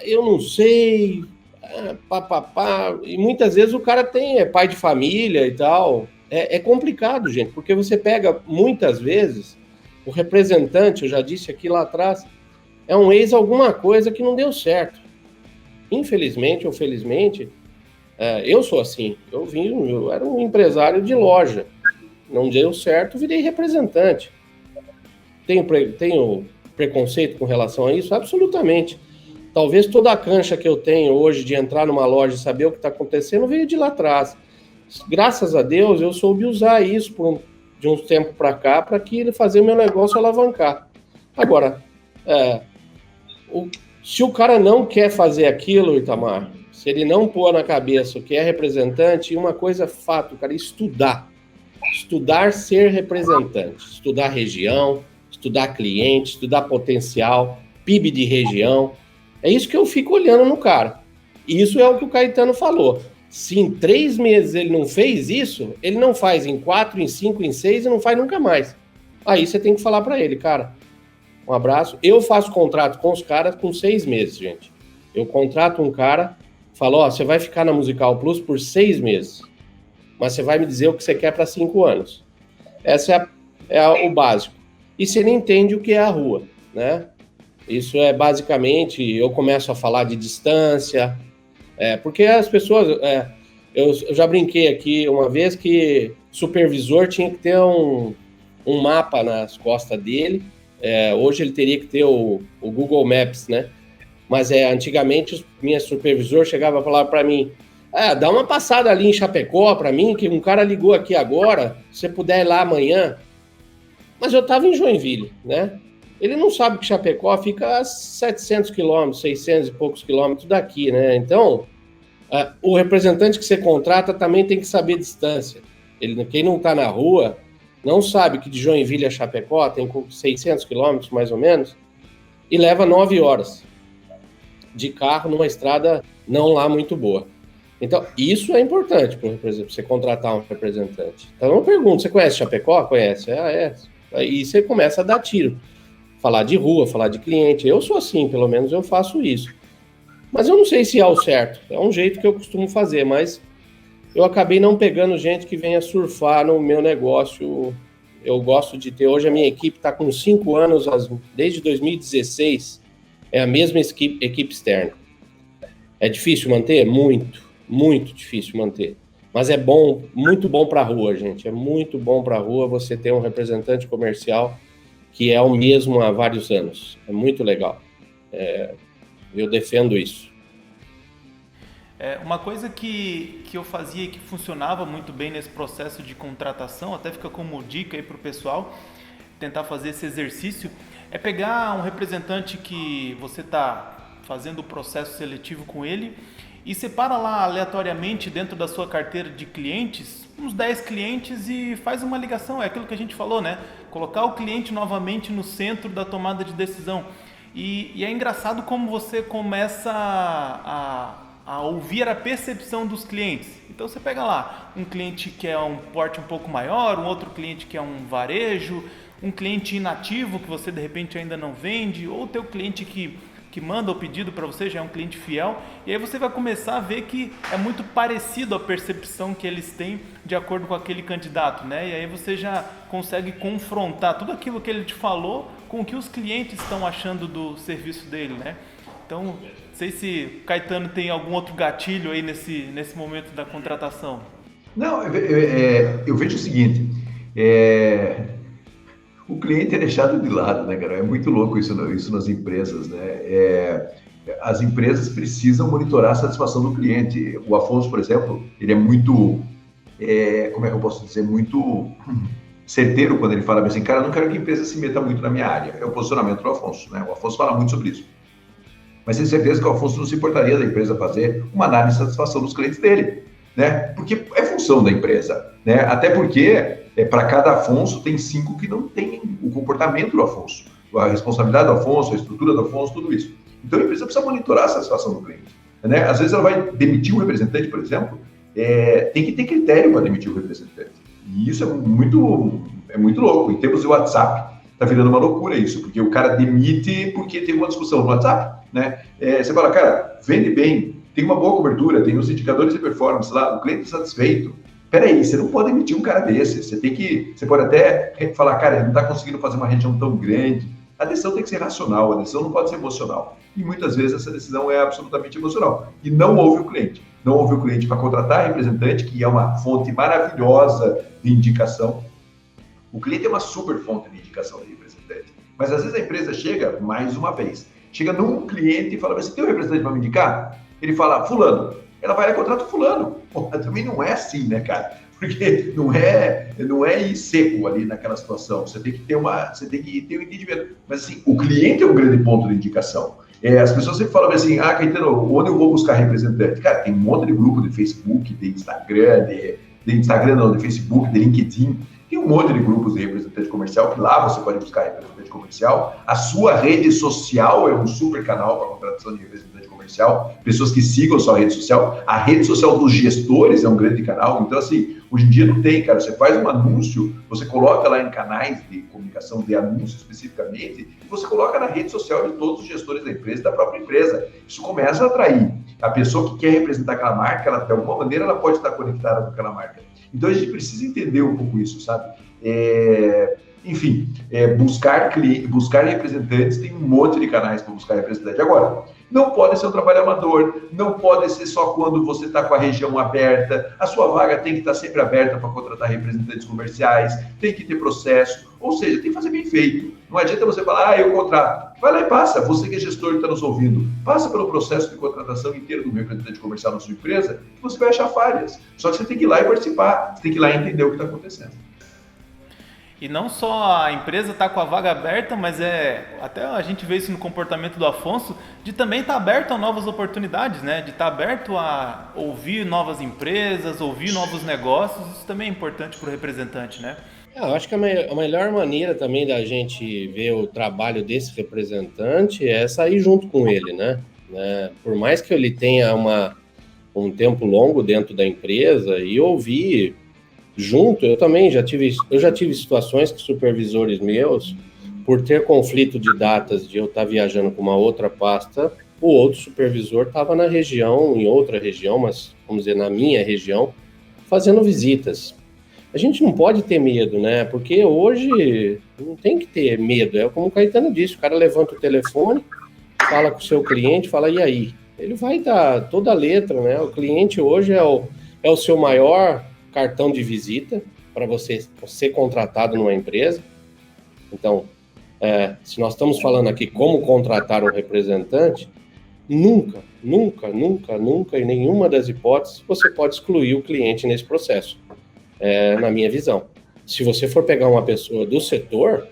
eu não sei, papapá. E muitas vezes o cara é pai de família e tal. É complicado, gente, porque você pega muitas vezes o representante, eu já disse aqui lá atrás, é um ex alguma coisa que não deu certo. Infelizmente ou felizmente, eu sou assim. Eu era um empresário de loja. Não deu certo, virei representante. Tenho preconceito com relação a isso? Absolutamente. Talvez toda a cancha que eu tenho hoje de entrar numa loja e saber o que está acontecendo veio de lá atrás. Graças a Deus, eu soube usar isso de uns tempos para cá para que ele fazer o meu negócio alavancar. Agora, se o cara não quer fazer aquilo, Itamar, se ele não pôr na cabeça o que é representante, uma coisa é fato, cara, estudar. Estudar ser representante, estudar região, estudar cliente, estudar potencial, PIB de região. É isso que eu fico olhando no cara. Isso é o que o Caetano falou. Se em 3 meses ele não fez isso, ele não faz em 4, em 5, em 6 e não faz nunca mais. Aí você tem que falar para ele: cara, um abraço. Eu faço contrato com os caras com 6 meses, gente. Eu contrato um cara, falo: você vai ficar na Musical Plus por 6 meses, mas você vai me dizer o que você quer para 5 anos. Essa é o básico. E se ele entende o que é a rua, né? Isso é basicamente, eu começo a falar de distância, porque as pessoas, eu já brinquei aqui uma vez que o supervisor tinha que ter um mapa nas costas dele. Hoje ele teria que ter o Google Maps, né? Mas antigamente o meu supervisor chegava a falar para mim: dá uma passada ali em Chapecó para mim, que um cara ligou aqui agora, se você puder ir lá amanhã. Mas eu estava em Joinville, né? Ele não sabe que Chapecó fica a 700 quilômetros, 600 e poucos quilômetros daqui, né? Então, o representante que você contrata também tem que saber distância. Quem não está na rua não sabe que de Joinville a Chapecó tem 600 quilômetros, mais ou menos, e leva 9 horas de carro numa estrada não lá muito boa. Então, isso é importante para você contratar um representante. Então, eu pergunto: você conhece Chapecó? Conhece? Aí você começa a dar tiro. Falar de rua, falar de cliente. Eu sou assim, pelo menos eu faço isso. Mas eu não sei se é o certo. É um jeito que eu costumo fazer, mas eu acabei não pegando gente que venha surfar no meu negócio. Eu gosto de ter... Hoje a minha equipe está com 5 anos, desde 2016, é a mesma equipe externa. É difícil manter? Muito difícil manter. Mas é bom, muito bom para a rua, gente. É muito bom para a rua você ter um representante comercial que é o mesmo há vários anos. É muito legal. Eu defendo isso. Uma coisa que eu fazia e que funcionava muito bem nesse processo de contratação, até fica como dica aí para o pessoal tentar fazer esse exercício, é pegar um representante que você está fazendo o processo seletivo com ele e separa lá aleatoriamente dentro da sua carteira de clientes, uns 10 clientes e faz uma ligação, é aquilo que a gente falou, né? Colocar o cliente novamente no centro da tomada de decisão. E é engraçado como você começa a ouvir a percepção dos clientes. Então você pega lá um cliente que é um porte um pouco maior, um outro cliente que é um varejo, um cliente inativo que você de repente ainda não vende, ou o teu cliente que manda o pedido para você já é um cliente fiel, e aí você vai começar a ver que é muito parecido a percepção que eles têm de acordo com aquele candidato, né? E aí você já consegue confrontar tudo aquilo que ele te falou com o que os clientes estão achando do serviço dele, né? Então, não sei se o Caetano tem algum outro gatilho aí nesse momento da contratação. Não, eu vejo o seguinte, o cliente é deixado de lado, né, cara? É muito louco isso nas empresas, né? As empresas precisam monitorar a satisfação do cliente. O Afonso, por exemplo, ele é muito, como é que eu posso dizer, muito certeiro quando ele fala assim, cara, eu não quero que a empresa se meta muito na minha área. É o posicionamento do Afonso, né? O Afonso fala muito sobre isso. Mas tenho certeza que o Afonso não se importaria da empresa fazer uma análise de satisfação dos clientes dele, né? Porque é função da empresa, né? Até porque para cada Afonso tem 5 que não tem o comportamento do Afonso, a responsabilidade do Afonso, a estrutura do Afonso, tudo isso. Então a empresa precisa monitorar a satisfação do cliente, né? Às vezes ela vai demitir um representante, por exemplo, tem que ter critério para demitir o representante. E isso é muito louco. Em termos de WhatsApp, tá virando uma loucura isso, porque o cara demite porque tem uma discussão no WhatsApp, né? Você fala, cara, vende bem, tem uma boa cobertura, tem os indicadores de performance lá, o cliente está satisfeito. Peraí, você não pode emitir um cara desse, você pode até falar, cara, ele não está conseguindo fazer uma região tão grande. A decisão tem que ser racional, a decisão não pode ser emocional. E muitas vezes essa decisão é absolutamente emocional. E não ouve o cliente. Não ouve o cliente para contratar representante, que é uma fonte maravilhosa de indicação. O cliente é uma super fonte de indicação de representante. Mas às vezes a empresa chega, mais uma vez, chega num cliente e fala, você tem um representante para me indicar? Ele fala, fulano. Ela vai lá e contrata fulano. Porra, também não é assim, né, cara? Porque não é ir seco ali naquela situação. Você tem que ter um entendimento. Mas assim, o cliente é um grande ponto de indicação. As pessoas sempre falam assim, Caetano, onde eu vou buscar representante? Cara, tem um monte de grupo de Facebook, de Instagram, de Facebook, de LinkedIn. Tem um monte de grupos de representante comercial que lá você pode buscar representante comercial. A sua rede social é um super canal para contratação de representante comercial. Pessoas que sigam a sua rede social. A rede social dos gestores é um grande canal. Então, assim, hoje em dia não tem, cara. Você faz um anúncio, você coloca lá em canais de comunicação de anúncio especificamente e você coloca na rede social de todos os gestores da empresa e da própria empresa. Isso começa a atrair. A pessoa que quer representar aquela marca, ela, de alguma maneira, ela pode estar conectada com aquela marca. Então, a gente precisa entender um pouco isso, sabe? Buscar representantes, tem um monte de canais para buscar representante. Agora, não pode ser um trabalho amador, não pode ser só quando você está com a região aberta, a sua vaga tem que estar sempre aberta para contratar representantes comerciais, tem que ter processo, ou seja, tem que fazer bem feito. Não adianta você falar, eu contrato. Vai lá e passa, você que é gestor que está nos ouvindo, passa pelo processo de contratação inteiro do representante comercial na sua empresa, que você vai achar falhas. Só que você tem que ir lá e participar, você tem que ir lá e entender o que está acontecendo. E não só a empresa está com a vaga aberta, mas até a gente vê isso no comportamento do Afonso, de também estar aberto a novas oportunidades, né? De estar aberto a ouvir novas empresas, ouvir novos negócios, isso também é importante para o representante, né? Eu acho que a melhor maneira também da gente ver o trabalho desse representante é sair junto com ele, né? Por mais que ele tenha um tempo longo dentro da empresa e ouvir junto, eu já tive situações que supervisores meus, por ter conflito de datas de eu estar viajando com uma outra pasta, o outro supervisor estava na região, em outra região, mas vamos dizer, na minha região, fazendo visitas. A gente não pode ter medo, né? Porque hoje não tem que ter medo. É como o Caetano disse, o cara levanta o telefone, fala com o seu cliente, fala, e aí? Ele vai dar toda a letra, né? O cliente hoje é o seu maior cartão de visita para você ser contratado numa empresa. Então, se nós estamos falando aqui como contratar um representante, nunca, em nenhuma das hipóteses, você pode excluir o cliente nesse processo, na minha visão. Se você for pegar uma pessoa do setor,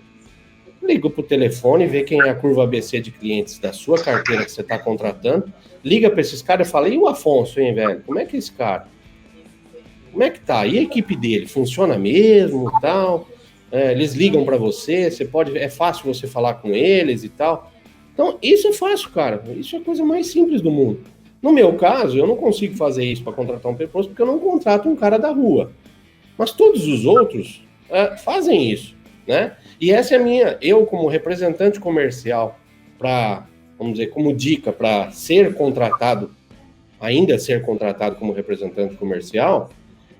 liga para o telefone, vê quem é a curva ABC de clientes da sua carteira que você está contratando, liga para esses caras e fala, e o Afonso, hein, velho? Como é que é esse cara? Como é que tá? E a equipe dele? Funciona mesmo e tal? Eles ligam para você, é fácil você falar com eles e tal. Então, isso é fácil, cara. Isso é a coisa mais simples do mundo. No meu caso, eu não consigo fazer isso para contratar um preposto porque eu não contrato um cara da rua. Mas todos os outros fazem isso, né? E essa é eu como representante comercial, vamos dizer, como dica para ainda ser contratado como representante comercial,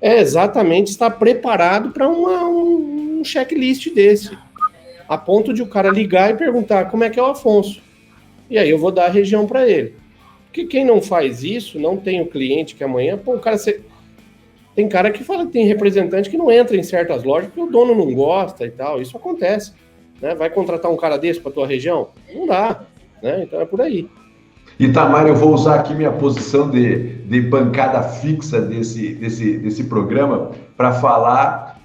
é exatamente estar preparado para um checklist desse, a ponto de o cara ligar e perguntar como é que é o Afonso. E aí eu vou dar a região para ele. Porque quem não faz isso, não tem o cliente que amanhã, tem cara que fala que tem representante que não entra em certas lojas porque o dono não gosta e tal. Isso acontece, né? Vai contratar um cara desse para tua região? Não dá, né? Então é por aí. Itamar, eu vou usar aqui minha posição de bancada fixa desse programa para falar,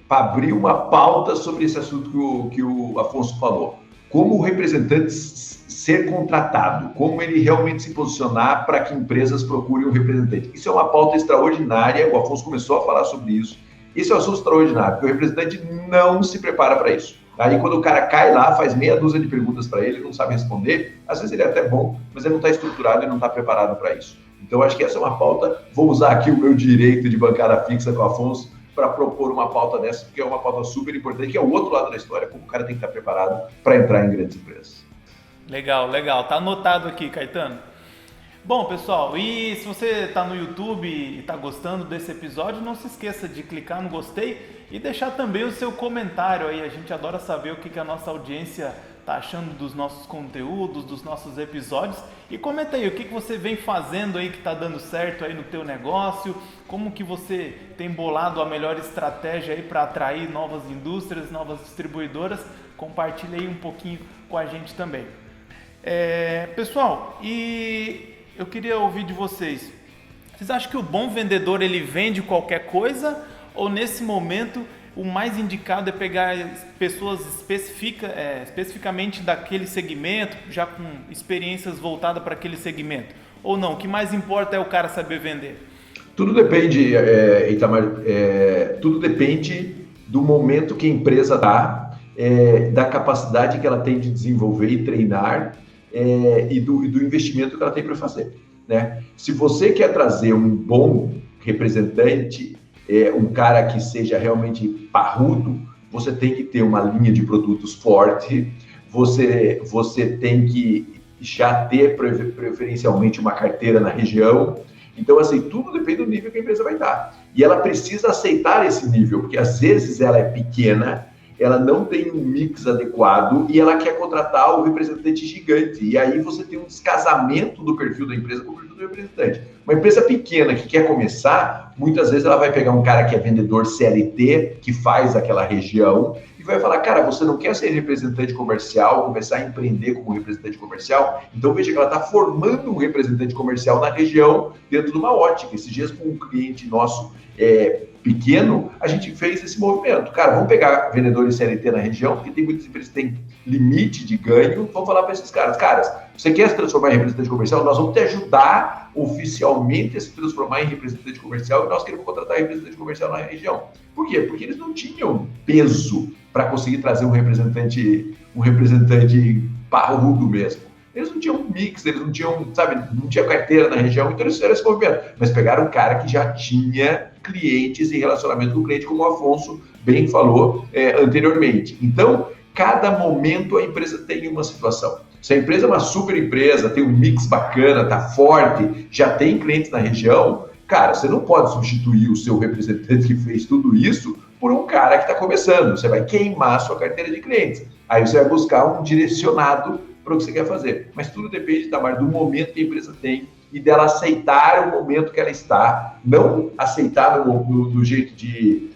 para abrir uma pauta sobre esse assunto que o Afonso falou. Como o representante ser contratado, como ele realmente se posicionar para que empresas procurem um representante. Isso é uma pauta extraordinária, o Afonso começou a falar sobre isso. Isso é um assunto extraordinário, porque o representante não se prepara para isso. Aí quando o cara cai lá, faz meia dúzia de perguntas para ele, não sabe responder, às vezes ele é até bom, mas ele não está estruturado e não está preparado para isso. Então acho que essa é uma pauta, vou usar aqui o meu direito de bancada fixa com o Afonso para propor uma pauta dessa, porque é uma pauta super importante, que é o outro lado da história, como o cara tem que estar preparado para entrar em grandes empresas. Legal. Tá anotado aqui, Caetano. Bom, pessoal, e se você está no YouTube e está gostando desse episódio, não se esqueça de clicar no gostei e deixar também o seu comentário aí. A gente adora saber o que a nossa audiência está achando dos nossos conteúdos, dos nossos episódios. E comenta aí o que você vem fazendo aí que está dando certo aí no teu negócio, como que você tem bolado a melhor estratégia aí para atrair novas indústrias, novas distribuidoras. Compartilha aí um pouquinho com a gente também. Pessoal, e eu queria ouvir de vocês. Vocês acham que o bom vendedor ele vende qualquer coisa ou nesse momento o mais indicado é pegar pessoas especificamente daquele segmento, já com experiências voltadas para aquele segmento? Ou não? O que mais importa é o cara saber vender? Tudo depende, Itamar, tudo depende do momento que a empresa está, da capacidade que ela tem de desenvolver e treinar, e do investimento que ela tem para fazer, né? Se você quer trazer um bom representante, um cara que seja realmente parrudo, você tem que ter uma linha de produtos forte, você tem que já ter preferencialmente uma carteira na região. Então, assim, tudo depende do nível que a empresa vai dar. E ela precisa aceitar esse nível, porque às vezes ela é pequena, ela não tem um mix adequado e ela quer contratar o representante gigante. E aí você tem um descasamento do perfil da empresa com o perfil do representante. Uma empresa pequena que quer começar, muitas vezes ela vai pegar um cara que é vendedor CLT, que faz aquela região, e vai falar, cara, você não quer ser representante comercial, começar a empreender como representante comercial? Então veja que ela está formando um representante comercial na região dentro de uma ótica. Esses dias com um cliente nosso pequeno, a gente fez esse movimento. Cara, vamos pegar vendedores CLT na região, porque tem muitas empresas que têm limite de ganho, vamos falar para esses caras, você quer se transformar em representante comercial? Nós vamos te ajudar oficialmente a se transformar em representante comercial e nós queremos contratar representante comercial na região. Por quê? Porque eles não tinham peso para conseguir trazer um representante parrudo mesmo. Eles não tinham mix, eles não tinham, não tinha carteira na região, então eles fizeram esse movimento. Mas pegaram um cara que já tinha clientes e relacionamento com o cliente, como o Afonso bem falou anteriormente. Então, cada momento a empresa tem uma situação. Se a empresa é uma super empresa, tem um mix bacana, tá forte, já tem clientes na região, cara, você não pode substituir o seu representante que fez tudo isso por um cara que está começando. Você vai queimar a sua carteira de clientes. Aí você vai buscar um direcionado para o que você quer fazer. Mas tudo depende, Tamar, do momento que a empresa tem e dela aceitar o momento que ela está. Não aceitar do jeito de,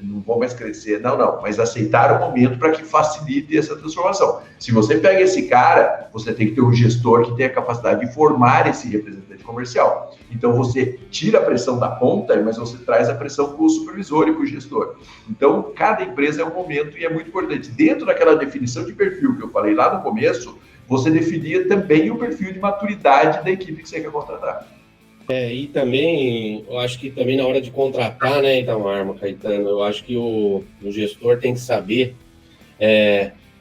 não vou mais crescer. Não. Mas aceitar o momento para que facilite essa transformação. Se você pega esse cara, você tem que ter um gestor que tenha a capacidade de formar esse representante comercial. Então, você tira a pressão da ponta, mas você traz a pressão para o supervisor e para o gestor. Então, cada empresa é um momento e é muito importante. Dentro daquela definição de perfil que eu falei lá no começo, você definia também o perfil de maturidade da equipe que você quer contratar. E também, eu acho que também na hora de contratar, né, Itamar, Caetano, eu acho que o gestor tem que saber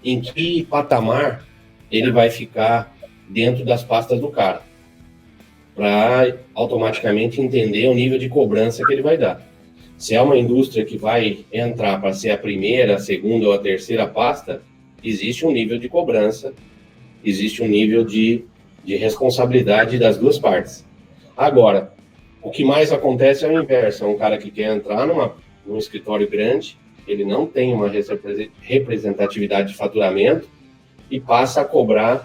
em que patamar ele vai ficar dentro das pastas do cara, para automaticamente entender o nível de cobrança que ele vai dar. Se é uma indústria que vai entrar para ser a primeira, a segunda ou a terceira pasta, existe um nível de cobrança, existe um nível de responsabilidade das duas partes. Agora, o que mais acontece é o inverso, é um cara que quer entrar num escritório grande, ele não tem uma representatividade de faturamento e passa a cobrar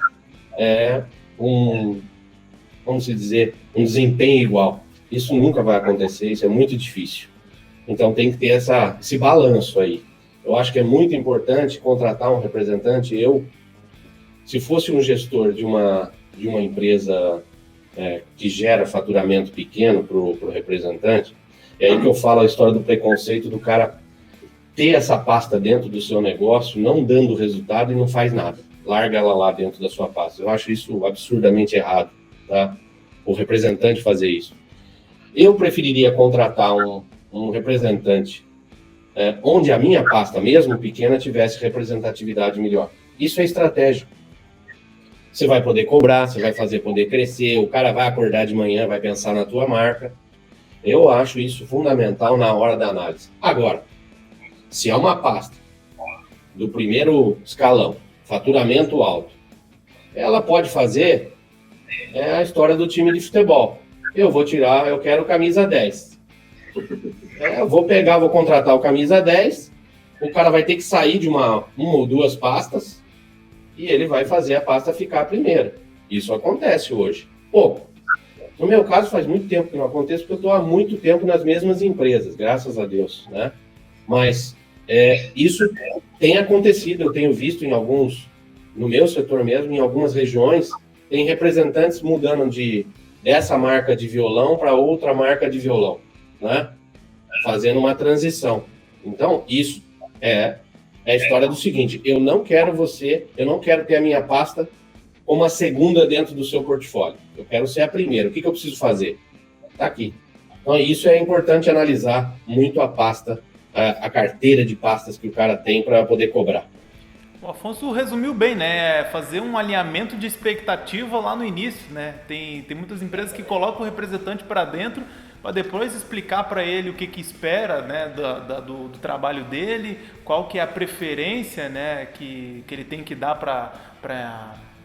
um desempenho igual. Isso nunca vai acontecer, isso é muito difícil. Então tem que ter esse balanço aí. Eu acho que é muito importante contratar um representante. Se fosse um gestor de uma empresa que gera faturamento pequeno para o representante, é aí que eu falo a história do preconceito do cara ter essa pasta dentro do seu negócio, não dando resultado e não faz nada. Larga ela lá dentro da sua pasta. Eu acho isso absurdamente errado, tá? O representante fazer isso. Eu preferiria contratar um representante onde a minha pasta, mesmo pequena, tivesse representatividade melhor. Isso é estratégico. Você vai poder cobrar, você vai fazer poder crescer, o cara vai acordar de manhã, vai pensar na tua marca. Eu acho isso fundamental na hora da análise. Agora, se é uma pasta do primeiro escalão, faturamento alto, ela pode fazer a história do time de futebol. Eu quero camisa 10. Vou contratar o camisa 10, o cara vai ter que sair de uma ou duas pastas e ele vai fazer a pasta ficar a primeira. Isso acontece hoje. Pouco. No meu caso, faz muito tempo que não acontece, porque eu estou há muito tempo nas mesmas empresas, graças a Deus, né? Mas isso tem acontecido, eu tenho visto no meu setor mesmo, em algumas regiões, tem representantes mudando dessa marca de violão para outra marca de violão, né? Fazendo uma transição. Então, isso é a história do seguinte: eu não quero ter a minha pasta como a segunda dentro do seu portfólio. Eu quero ser a primeira. O que eu preciso fazer? Está aqui. Então, isso é importante analisar muito a pasta, a carteira de pastas que o cara tem para poder cobrar. O Afonso resumiu bem, né? Fazer um alinhamento de expectativa lá no início, né? Tem muitas empresas que colocam o representante para dentro para depois explicar para ele o que espera, né, do trabalho dele, qual que é a preferência, né, que ele tem que dar para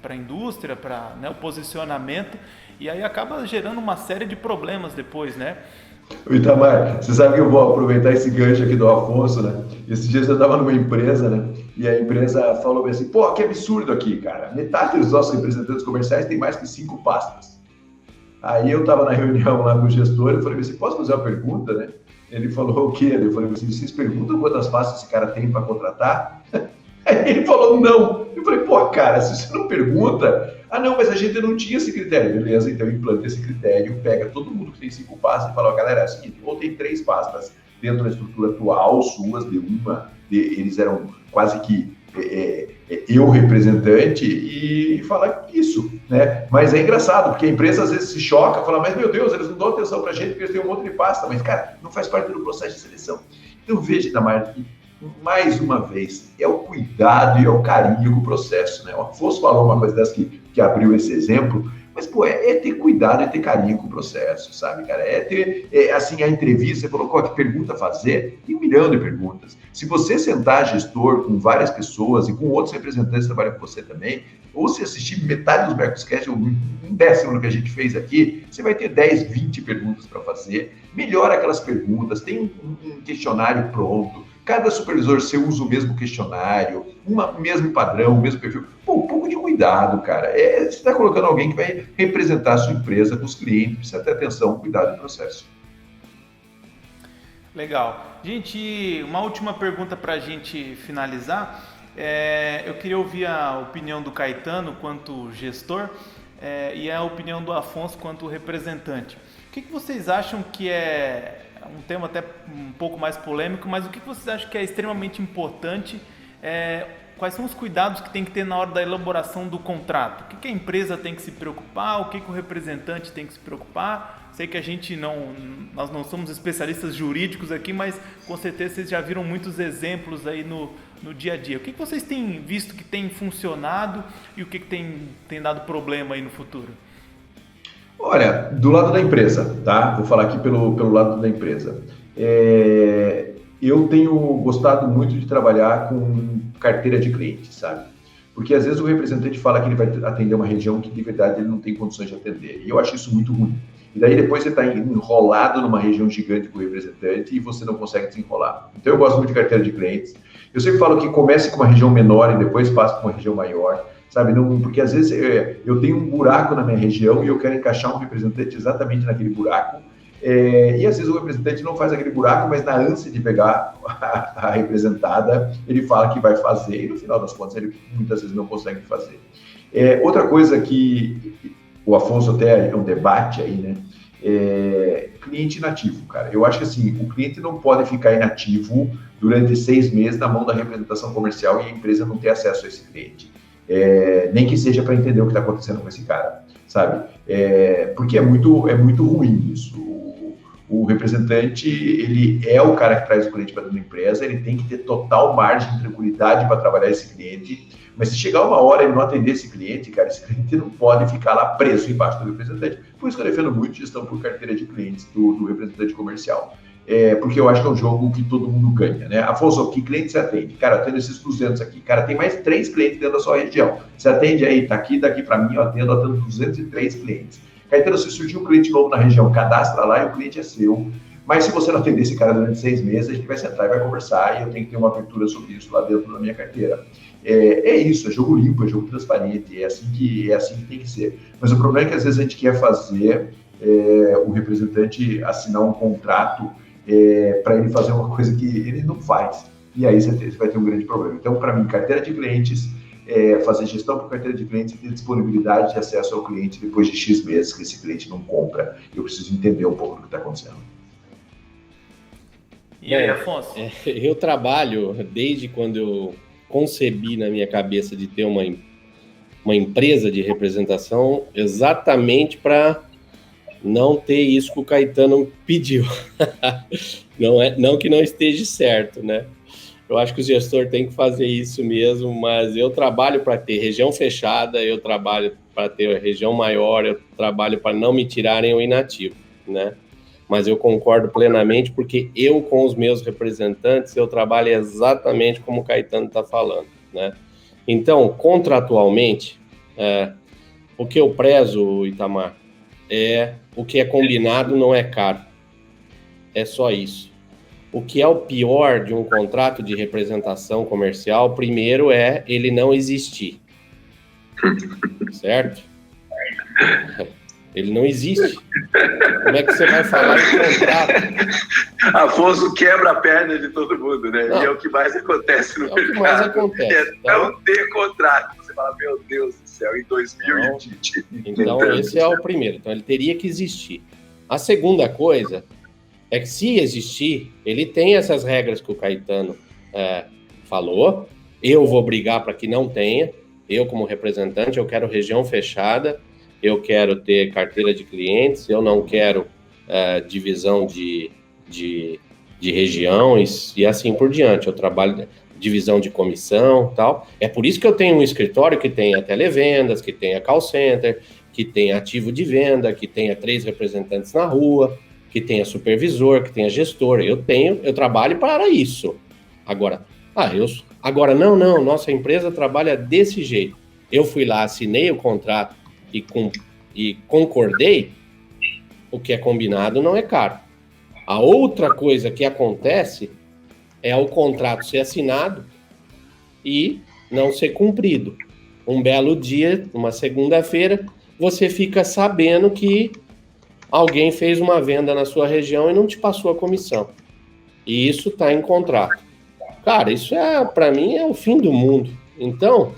a indústria, para, né, o posicionamento, e aí acaba gerando uma série de problemas depois, né? Itamar, você sabe que eu vou aproveitar esse gancho aqui do Afonso, né? Esses dias eu estava numa empresa, né? E a empresa falou assim, que absurdo aqui, cara. Metade dos nossos representantes comerciais tem mais que 5 pastas. Aí eu estava na reunião lá com o gestor e falei assim, posso fazer uma pergunta, né? Ele falou o quê? Eu falei assim, vocês perguntam quantas pastas esse cara tem para contratar? Aí ele falou, não. Eu falei, cara, se você não pergunta... não, mas a gente não tinha esse critério. Beleza, então implanta esse critério, pega todo mundo que tem 5 pastas e fala, galera, é o seguinte, ou tem 3 pastas dentro da estrutura atual, suas, eles eram quase que eu representante, e falar isso, né? Mas é engraçado, porque a empresa às vezes se choca, fala, mas meu Deus, eles não dão atenção pra gente porque eles têm um monte de pasta, mas cara, não faz parte do processo de seleção. Então veja, Itamar, mais uma vez, é o cuidado e é o carinho com o processo, né? O Afonso falou uma coisa dessa que abriu esse exemplo, Mas, pô, é ter cuidado, é ter carinho com o processo, sabe, cara? É ter, assim, a entrevista, você colocou aqui pergunta a fazer, tem 1 milhão de perguntas. Se você sentar gestor com várias pessoas e com outros representantes que trabalham com você também, ou se assistir metade dos Mercoscast, ou 1/10 do que a gente fez aqui, você vai ter 10, 20 perguntas para fazer. Melhora aquelas perguntas, tem um questionário pronto. Cada supervisor seu usa o mesmo questionário, o mesmo padrão, o mesmo perfil. Pô, um pouco de cuidado, cara. Você está colocando alguém que vai representar a sua empresa com os clientes, precisa ter atenção, cuidado no processo. Legal. Gente, uma última pergunta para a gente finalizar. Eu queria ouvir a opinião do Caetano quanto gestor e a opinião do Afonso quanto representante. O que vocês acham que é um tema até um pouco mais polêmico, mas o que vocês acham que é extremamente importante? Quais são os cuidados que tem que ter na hora da elaboração do contrato? O que a empresa tem que se preocupar? O que o representante tem que se preocupar? Sei que nós não somos especialistas jurídicos aqui, mas com certeza vocês já viram muitos exemplos aí no dia a dia. O que vocês têm visto que tem funcionado e o que tem dado problema aí no futuro? Olha, do lado da empresa, tá? Vou falar aqui pelo lado da empresa. Eu tenho gostado muito de trabalhar com carteira de cliente, sabe? Porque às vezes o representante fala que ele vai atender uma região que de verdade ele não tem condições de atender. E eu acho isso muito ruim. E daí depois você está enrolado numa região gigante com o representante e você não consegue desenrolar. Então eu gosto muito de carteira de clientes. Eu sempre falo que comece com uma região menor e depois passe para uma região maior, sabe? Não, porque às vezes eu tenho um buraco na minha região e eu quero encaixar um representante exatamente naquele buraco. E às vezes o representante não faz aquele buraco, mas na ânsia de pegar a representada, ele fala que vai fazer e no final das contas ele muitas vezes não consegue fazer. Outra coisa que o Afonso até é um debate aí, né? Cliente inativo, cara. Eu acho que assim, o cliente não pode ficar inativo durante 6 meses na mão da representação comercial e a empresa não ter acesso a esse cliente. Nem que seja para entender o que está acontecendo com esse cara, sabe? Porque é muito ruim isso. O representante, ele é o cara que traz o cliente para dentro da empresa, ele tem que ter total margem de tranquilidade para trabalhar esse cliente, mas se chegar uma hora e não atender esse cliente, cara, esse cliente não pode ficar lá preso embaixo do representante. Por isso que eu defendo muito gestão por carteira de clientes do representante comercial. Porque eu acho que é um jogo que todo mundo ganha, né? Afonso, que cliente você atende? Cara, eu atendo esses 200 aqui. Cara, tem mais 3 clientes dentro da sua região. Você atende aí, tá aqui, daqui para mim, eu atendo 203 clientes. Caetano, se surgir um cliente novo na região, cadastra lá e o cliente é seu. Mas se você não atender esse cara durante 6 meses, a gente vai sentar e vai conversar e eu tenho que ter uma abertura sobre isso lá dentro da minha carteira. Isso, é jogo limpo, é jogo transparente, é assim que tem que ser. Mas o problema é que às vezes a gente quer fazer o representante assinar um contrato para ele fazer uma coisa que ele não faz. E aí você vai ter um grande problema. Então, para mim, carteira de clientes, fazer gestão por carteira de clientes e ter disponibilidade de acesso ao cliente depois de X meses que esse cliente não compra. Eu preciso entender um pouco do que está acontecendo. E aí, Afonso? Eu trabalho desde quando eu concebi na minha cabeça de ter uma empresa de representação exatamente para não ter isso que o Caetano pediu. Não que não esteja certo, né? Eu acho que o gestor tem que fazer isso mesmo, mas eu trabalho para ter região fechada, eu trabalho para ter região maior, eu trabalho para não me tirarem o inativo, né? Mas eu concordo plenamente, porque eu, com os meus representantes, eu trabalho exatamente como o Caetano está falando, né? Então, contratualmente, o que eu prezo, Itamar, o que é combinado não é caro. É só isso. O que é o pior de um contrato de representação comercial, primeiro ele não existir. Certo? Ele não existe. Como é que você vai falar em contrato? Afonso quebra a perna de todo mundo, né? Não. E é o que mais acontece no mercado. É o que mais acontece. Não ter contrato. Você fala, meu Deus do céu, em 2020. Então, esse é o primeiro. Então, ele teria que existir. A segunda coisa é que, se existir, ele tem essas regras que o Caetano falou. Eu vou brigar para que não tenha. Eu, como representante, eu quero região fechada. Eu quero ter carteira de clientes, eu não quero divisão de regiões e assim por diante. Eu trabalho divisão de comissão e tal. É por isso que eu tenho um escritório que tenha televendas, que tenha call center, que tenha ativo de venda, que tenha 3 representantes na rua, que tenha supervisor, que tenha gestor. Eu trabalho para isso. Agora, não, nossa empresa trabalha desse jeito. Eu fui lá, assinei o contrato e concordei, o que é combinado não é caro. A outra coisa que acontece é o contrato ser assinado e não ser cumprido. Um belo dia, uma segunda-feira, você fica sabendo que alguém fez uma venda na sua região e não te passou a comissão. E isso está em contrato. Cara, isso para mim é o fim do mundo. Então,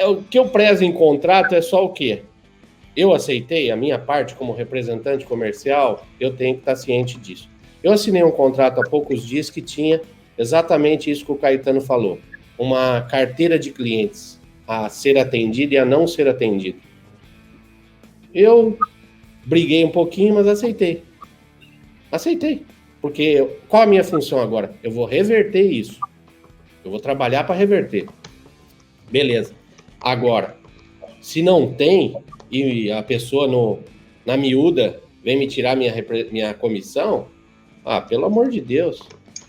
o que eu prezo em contrato é só o quê? Eu aceitei a minha parte como representante comercial, eu tenho que estar ciente disso. Eu assinei um contrato há poucos dias que tinha exatamente isso que o Caetano falou. Uma carteira de clientes a ser atendida e a não ser atendida. Eu briguei um pouquinho, mas aceitei. Porque qual a minha função agora? Eu vou reverter isso. Eu vou trabalhar para reverter. Beleza. Agora, se não tem e a pessoa na miúda vem me tirar minha comissão, pelo amor de Deus.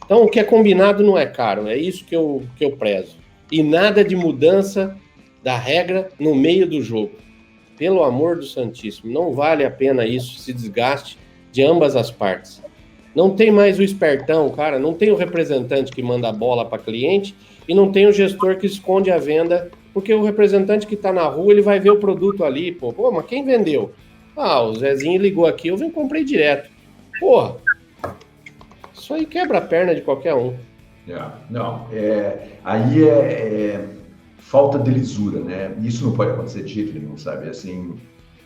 Então, o que é combinado não é caro. É isso que eu prezo. E nada de mudança da regra no meio do jogo. Pelo amor do Santíssimo, não vale a pena isso, esse desgaste de ambas as partes. Não tem mais o espertão, cara, não tem o representante que manda a bola para cliente e não tem o gestor que esconde a venda, porque o representante que está na rua, ele vai ver o produto ali, pô, mas quem vendeu? O Zezinho ligou aqui, eu comprei direto. Porra, isso aí quebra a perna de qualquer um. Aí é falta de lisura, né? Isso não pode acontecer de jeito nenhum, sabe? Assim,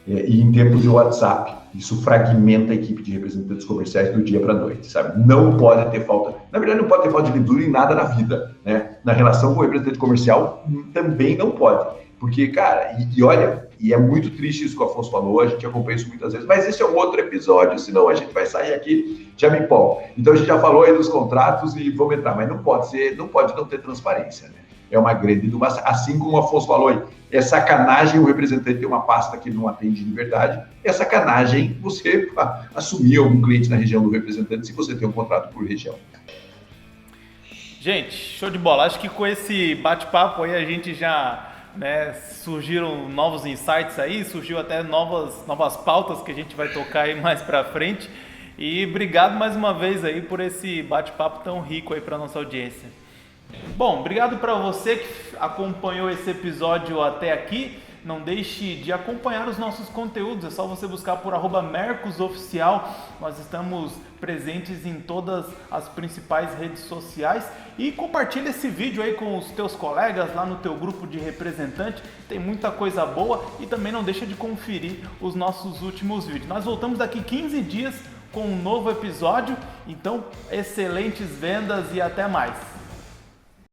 e em tempos de WhatsApp, isso fragmenta a equipe de representantes comerciais do dia para a noite, sabe? Não pode ter falta, na verdade não pode ter falta de lisura em nada na vida, né? Na relação com o representante comercial também não pode, porque, cara, olha, e é muito triste isso que o Afonso falou, a gente acompanha isso muitas vezes, mas esse é um outro episódio, senão a gente vai sair aqui, já me empolgo. Então a gente já falou aí dos contratos e vamos entrar, mas não pode não ter transparência, né? É uma grande dúvida, assim como o Afonso falou aí, é sacanagem o representante ter uma pasta que não atende de verdade, é sacanagem você assumir algum cliente na região do representante se você tem um contrato por região. Gente, show de bola. Acho que com esse bate-papo aí a gente já, surgiram novos insights aí, surgiu até novas pautas que a gente vai tocar aí mais pra frente. E obrigado mais uma vez aí por esse bate-papo tão rico aí pra nossa audiência. Bom, obrigado para você que acompanhou esse episódio até aqui. Não deixe de acompanhar os nossos conteúdos, é só você buscar por @mercosoficial. Nós estamos presentes em todas as principais redes sociais e compartilha esse vídeo aí com os teus colegas lá no teu grupo de representante. Tem muita coisa boa e também não deixa de conferir os nossos últimos vídeos. Nós voltamos daqui 15 dias com um novo episódio, então excelentes vendas e até mais.